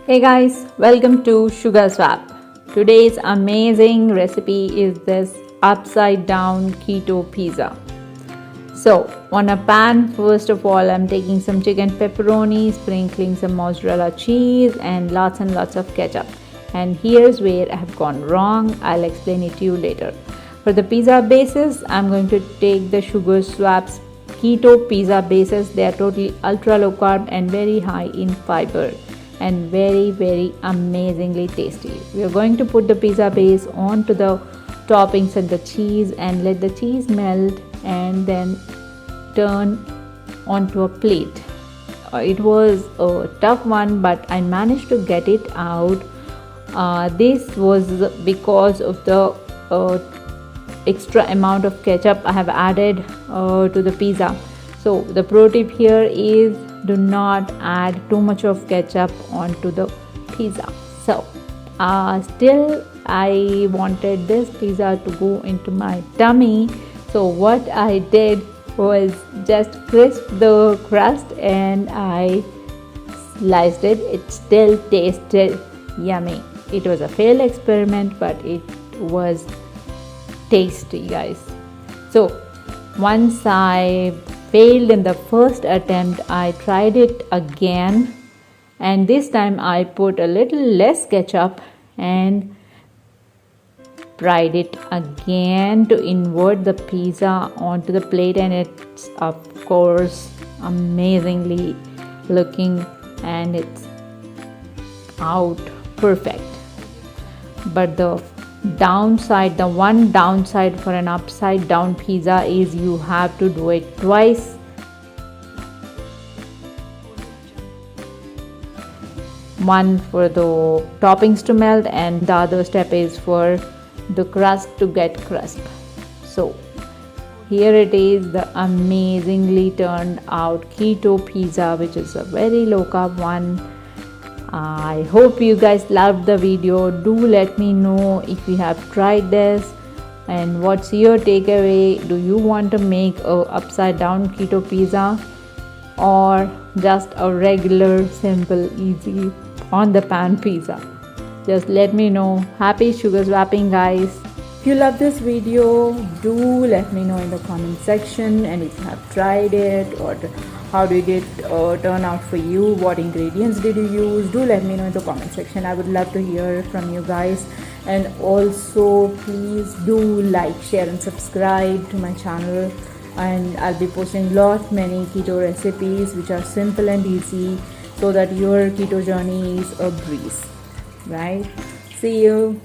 Hey guys, welcome to Sugar Swap. Today's amazing recipe is this upside down keto pizza. So, on a pan, first of all, I'm taking some chicken pepperoni, sprinkling some mozzarella cheese, and lots of ketchup. And here's where I have gone wrong. I'll explain it to you later. For the pizza bases, I'm going to take the Sugar Swap's keto pizza bases. They are totally ultra low carb and very high in fiber and very amazingly tasty. We are going to put the pizza base onto the toppings and the cheese and let the cheese melt and then turn onto a plate. It was a tough one, but I managed to get it out. This was because of the extra amount of ketchup I have added to the pizza. So the pro tip here is do not add too much of ketchup onto the pizza. So still I wanted this pizza to go into my tummy, so what I did was just crisp the crust and I sliced it. It still tasted yummy. It was a failed experiment, but it was tasty, guys. So once I failed in the first attempt, I tried it again, and this time I put a little less ketchup and tried it again to invert the pizza onto the plate, and it's of course amazingly looking and it's out perfect. But the one downside for an upside down pizza is you have to do it twice. One for the toppings to melt and the other step is for the crust to get crisp. So here it is, the amazingly turned out keto pizza, which is a very low carb one. I hope you guys loved the video. Do let me know if you have tried this and what's your takeaway. Do you want to make a upside down keto pizza or just a regular simple easy on the pan pizza? Just let me know. Happy sugar swapping, guys. If you love this video, do let me know in the comment section, and if you have tried it or how did it turn out for you, what ingredients did you use, do let me know in the comment section. I would love to hear from you guys. And also please do like, share and subscribe to my channel, and I'll be posting many keto recipes which are simple and easy so that your keto journey is a breeze, right? See you.